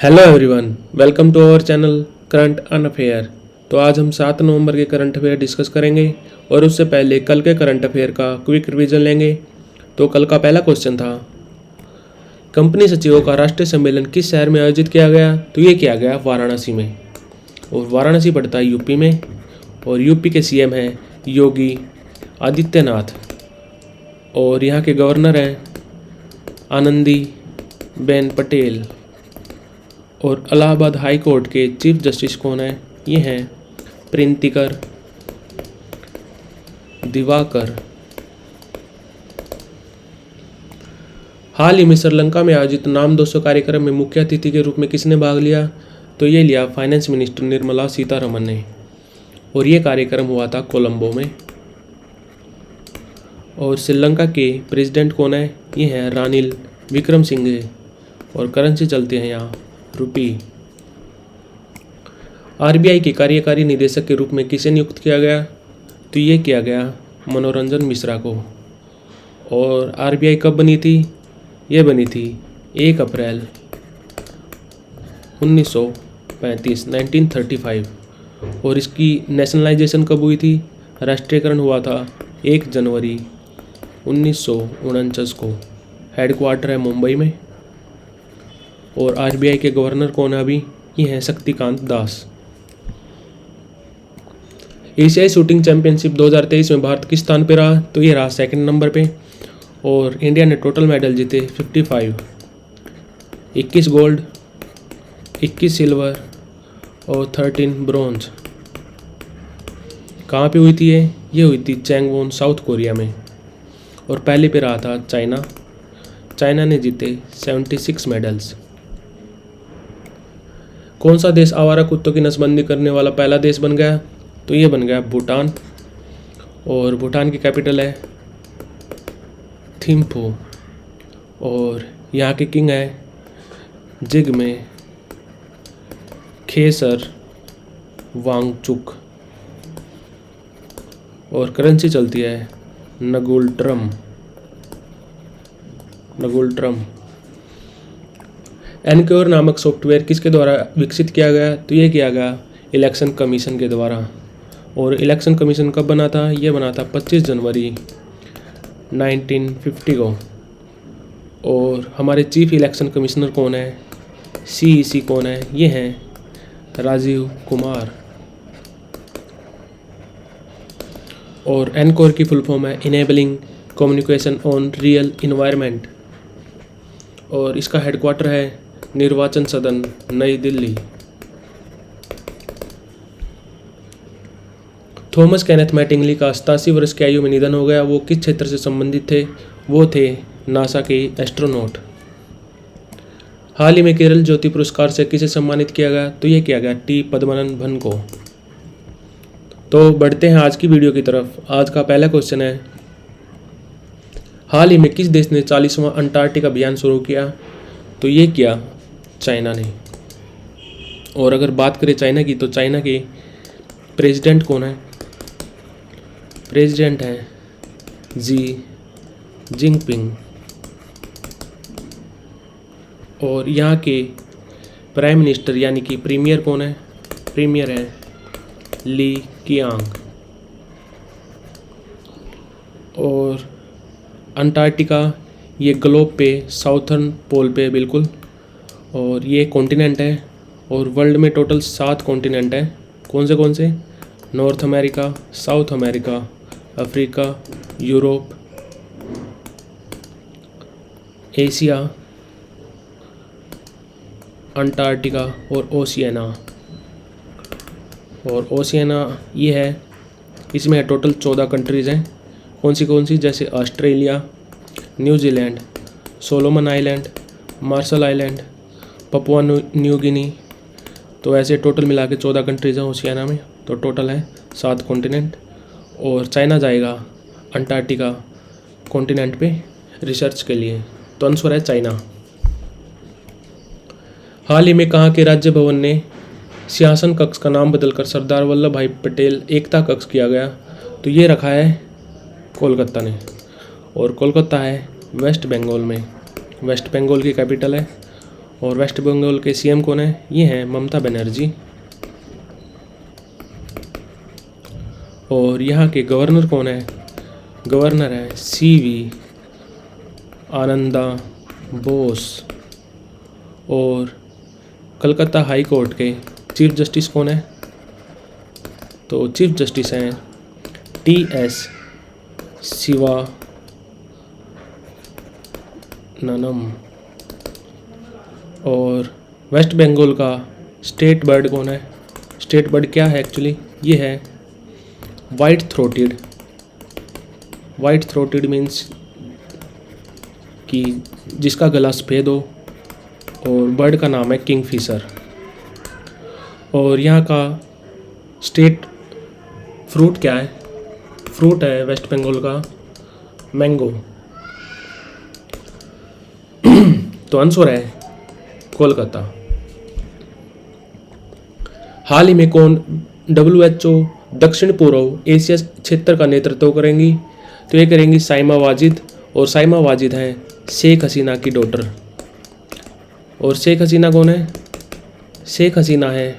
Hello everyone, welcome to our channel current an affair. तो आज हम 7 नवंबर के करंट अफेयर डिस्कस करेंगे और उससे पहले कल के करंट अफेयर का क्विक रिवीजन लेंगे। तो कल का पहला क्वेश्चन था, कंपनी सचिवों का राष्ट्रीय सम्मेलन किस शहर में आयोजित किया गया? तो ये किया गया वाराणसी में, और वाराणसी पड़ता है यूपी में, और यूपी के सीएम हैं योगी आदित्यनाथ, और यहाँ के गवर्नर हैं आनंदी बेन पटेल। और इलाहाबाद हाई कोर्ट के चीफ जस्टिस कौन है? ये हैं प्रिंतिकर दिवाकर। हाल ही में श्रीलंका में आयोजित नाम 200 कार्यक्रम में मुख्य अतिथि के रूप में किसने भाग लिया? तो ये लिया फाइनेंस मिनिस्टर निर्मला सीतारमण ने, और ये कार्यक्रम हुआ था कोलंबो में। और श्रीलंका के प्रेसिडेंट कौन है? ये हैं रानिल विक्रमसिंघे, और करेंसी चलती है यहाँ रुपी। आरबीआई के कार्यकारी निदेशक के रूप में किसे नियुक्त किया गया? तो ये किया गया मनोरंजन मिश्रा को। और आरबीआई कब बनी थी? ये बनी थी 1 अप्रैल 1935 1935। और इसकी नेशनलाइजेशन कब हुई थी? राष्ट्रीयकरण हुआ था 1 जनवरी 1949 को। हेडक्वार्टर है मुंबई में। और आरबीआई के गवर्नर कौन है अभी? ये हैं शक्तिकांत दास। एशियाई शूटिंग चैंपियनशिप 2023 में भारत किस स्थान पे रहा? तो ये रहा 2nd नंबर पे। और इंडिया ने टोटल मेडल जीते 55, 21 गोल्ड, 21 सिल्वर और 13 ब्रॉन्ज। कहाँ पे हुई थी ये हुई थी चैंगवोन साउथ कोरिया में। और पहले पे रहा था चाइना। चाइना ने जीते 76 मेडल्स। कौन सा देश आवारा कुत्तों की नसबंदी करने वाला पहला देश बन गया? तो ये बन गया भूटान। और भूटान की कैपिटल है थिम्पू। और यहाँ के किंग है जिग्मे खेसर वांगचुक। और करेंसी चलती है नगुल ड्रम। एनक्योर नामक सॉफ्टवेयर किसके द्वारा विकसित किया गया? तो ये किया गया इलेक्शन कमीशन के द्वारा। और इलेक्शन कमीशन कब बना था? ये बना था 25 जनवरी 1950 को। और हमारे चीफ इलेक्शन कमिश्नर कौन है? सीईसी कौन है? ये हैं राजीव कुमार। और एनकोर की फुल फॉर्म है enabling communication on real environment. और इसका हेडक्वार्टर है निर्वाचन सदन नई दिल्ली। थॉमस केनेथ मैटिंगली का 87 वर्ष की आयु में निधन हो गया। वो किस क्षेत्र से संबंधित थे? वो थे नासा के एस्ट्रोनॉट। हाल ही में केरल ज्योति पुरस्कार से किसे सम्मानित किया गया? तो ये किया गया टी पद्मनाभन को। तो बढ़ते हैं आज की वीडियो की तरफ। आज का पहला क्वेश्चन है, हाल ही में किस देश ने 40वां अंटार्कटिक अभियान शुरू किया? तो ये किया चाइना ने। और अगर बात करें चाइना की, तो चाइना के प्रेसिडेंट कौन है? प्रेसिडेंट है जी जिनपिंग। और यहाँ के प्राइम मिनिस्टर यानी कि प्रीमियर कौन है? प्रीमियर है ली कियांग। और अंटार्कटिका ये ग्लोब पे साउथर्न पोल पे बिल्कुल, और ये कॉन्टिनेंट है। और वर्ल्ड में टोटल 7 कॉन्टिनेंट है। कौन से? North America, south America, Africa, Europe, Asia, Antarctica और ओशियाना। और ओशियाना ये है, इसमें है टोटल 14 कंट्रीज़ हैं। कौन सी? जैसे Australia, New Zealand, Solomon island, Marshall island, Papua New Guinea. तो ऐसे टोटल मिला के 14 कंट्रीज़ हैं ओशियाना में। तो टोटल है 7 कॉन्टिनेंट। और चाइना जाएगा अंटार्कटिका कॉन्टिनेंट पे रिसर्च के लिए। तो आंसर है चाइना। हाल ही में कहाँ के राज्य भवन ने सिंहासन कक्ष का नाम बदलकर सरदार वल्लभ भाई पटेल एकता कक्ष किया गया? तो ये रखा है कोलकाता ने। और कोलकाता है वेस्ट बंगाल में। वेस्ट बंगाल की कैपिटल है। और वेस्ट बंगाल के सीएम कौन है? ये हैं ममता बनर्जी। और यहाँ के गवर्नर कौन है? गवर्नर है सीवी आनंदा बोस। और कलकत्ता हाई कोर्ट के चीफ जस्टिस कौन है? तो चीफ जस्टिस हैं टीएस शिवानंदम। और वेस्ट बंगाल का स्टेट बर्ड कौन है? स्टेट बर्ड क्या है एक्चुअली? ये है white throated. White throated means कि जिसका गला सफ़ेद हो, और बर्ड का नाम है किंगफिशर। और यहाँ का स्टेट फ्रूट क्या है? फ्रूट है वेस्ट बंगाल का मैंगो। तो आंसर है कोलकाता। हाल ही में कौन WHO दक्षिण पूर्व एशिया क्षेत्र का नेतृत्व करेंगी? तो ये करेंगी साइमा वाजिद। और साइमा वाजिद हैं शेख हसीना की डॉटर। और शेख हसीना कौन है? शेख हसीना है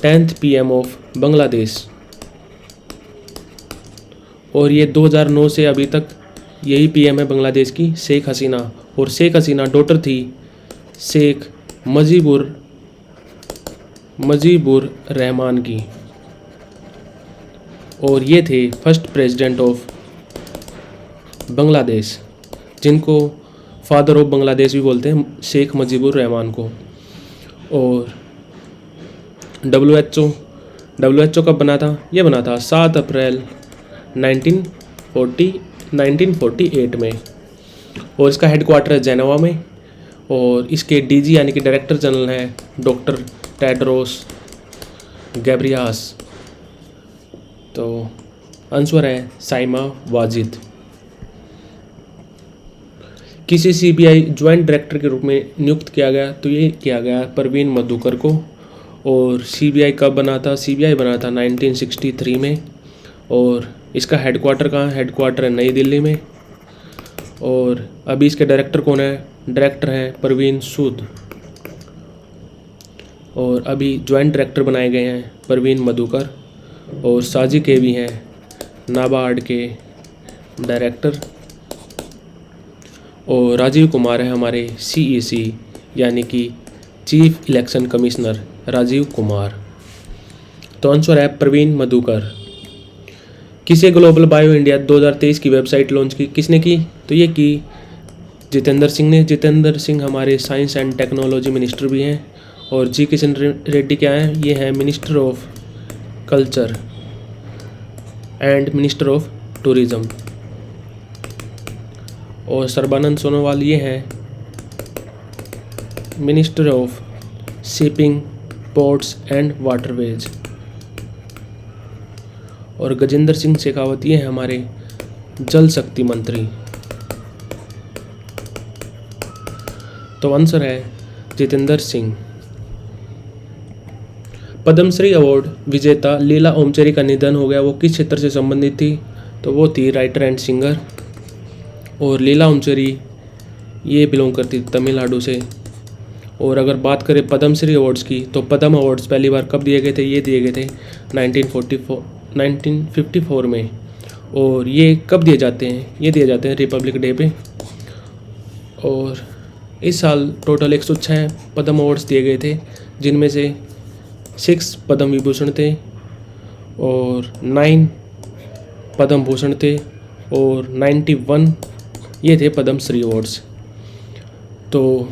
10th PM ऑफ बांग्लादेश। और ये 2009 से अभी तक यही PM है बांग्लादेश की, शेख हसीना। और शेख हसीना डॉटर थी शेख मुजीबुर रहमान की। और ये थे फर्स्ट प्रेसिडेंट ऑफ बांग्लादेश, जिनको फादर ऑफ बांग्लादेश भी बोलते हैं, शेख मुजीबुर रहमान को। और WHO कब बना था? ये बना था 7 अप्रैल 1948 में। और इसका हेडक्वार्टर है जेनेवा में। और इसके DG यानी कि डायरेक्टर जनरल हैं डॉक्टर टेड्रोस गैब्रियास। तो आंसर है साइमा वाजिद। किसी CBI ज्वाइंट डायरेक्टर के रूप में नियुक्त किया गया? तो ये किया गया परवीन मधुकर को। और CBI कब बना था? CBI बना था 1963 में। और इसका हेडक्वार्टर कहाँ है? हेडक्वार्टर है नई दिल्ली में। और अभी इसके डायरेक्टर कौन है? डायरेक्टर हैं परवीन सूद। और अभी ज्वाइंट डायरेक्टर बनाए गए हैं परवीन मधुकर। और साजी के भी हैं नाबार्ड के डायरेक्टर। और राजीव कुमार है हमारे CEC यानी कि chief election commissioner Rajiv Kumar. तो आंसर है प्रवीण मधुकर। किसे ग्लोबल बायो इंडिया 2023 की वेबसाइट लॉन्च की? किसने की? तो ये की जितेंद्र सिंह ने। जितेंद्र सिंह हमारे साइंस एंड टेक्नोलॉजी मिनिस्टर भी हैं। और जी किशन रेड्डी क्या हैं? ये हैं minister of culture and minister of tourism. और सर्बानंद सोनोवाल ये हैं minister of shipping, ports and waterways. और गजेंद्र सिंह शेखावत ये हैं हमारे जल शक्ति मंत्री। तो आंसर है जितेंद्र सिंह। पद्मश्री अवार्ड विजेता लीला ओमचरी का निधन हो गया। वो किस क्षेत्र से संबंधित थी? तो वो थी राइटर एंड सिंगर। और लीला ओमचरी ये बिलोंग करती तमिलनाडु से। और अगर बात करें पद्मश्री अवार्ड्स की, तो पद्म अवार्ड्स पहली बार कब दिए गए थे? ये दिए गए थे 1954 में। और ये कब दिए जाते हैं? ये दिए जाते हैं रिपब्लिक डे पे। और इस साल टोटल 106 पद्म अवार्ड्स दिए गए थे, जिनमें से 6 पद्म विभूषण थे और 9 पद्म भूषण थे और 91 ये थे पद्मश्री अवार्ड्स। तो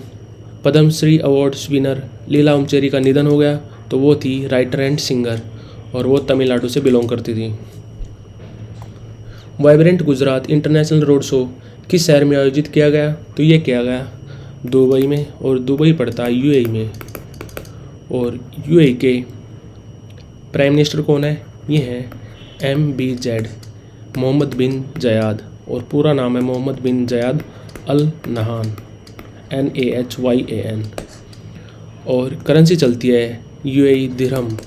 पद्मश्री अवार्ड्स विनर लीला ओमचेरी का निधन हो गया। तो वो थी राइटर एंड सिंगर और वो तमिलनाडु से बिलोंग करती थी। Vibrant Gujarat international road show किस शहर में आयोजित किया गया? तो ये किया गया दुबई में। और दुबई पड़ता है UAE में। और UAE के प्राइम मिनिस्टर कौन है? ये हैं MBZ मोहम्मद बिन जयाद। और पूरा नाम है मोहम्मद बिन जयाद अल नहान NAHYAN। और करेंसी चलती है UAE दिरहम।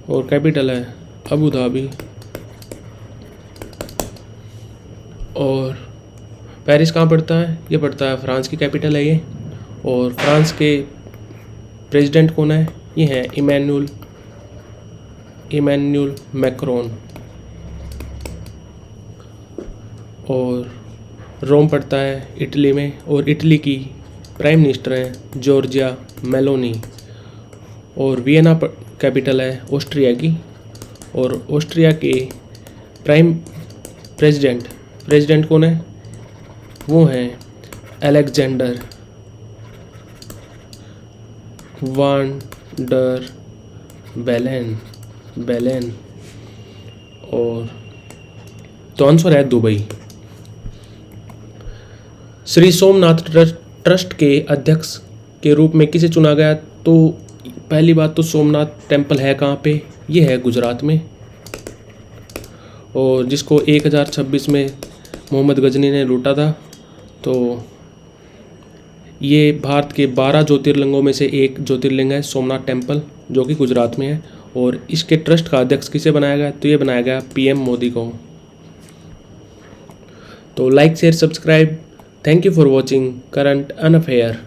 और कैपिटल है अबू धाबी। और पेरिस कहाँ पड़ता है? ये पड़ता है फ्रांस की कैपिटल है ये। और फ्रांस के प्रेसिडेंट कौन है? ये हैं इमैनुअल मैक्रोन। और रोम पड़ता है इटली में, और इटली की प्राइम मिनिस्टर हैं जॉर्जिया मेलोनी। और वियना कैपिटल है ऑस्ट्रिया की, और ऑस्ट्रिया के प्रेसिडेंट कौन है? वो हैं अलेक्जेंडर वान डर बेलेन। और तो आंसर है दुबई। श्री सोमनाथ ट्रस्ट के अध्यक्ष के रूप में किसे चुना गया? तो पहली बात तो सोमनाथ टेम्पल है कहाँ पे? ये है गुजरात में, और जिसको 1026 में मोहम्मद गजनी ने लूटा था। तो ये भारत के 12 ज्योतिर्लिंगों में से एक ज्योतिर्लिंग है सोमनाथ टेम्पल, जो कि गुजरात में है। और इसके ट्रस्ट का अध्यक्ष किसे बनाया गया? तो ये बनाया गया PM मोदी को। तो like share subscribe. Thank you for watching current अनअफेयर।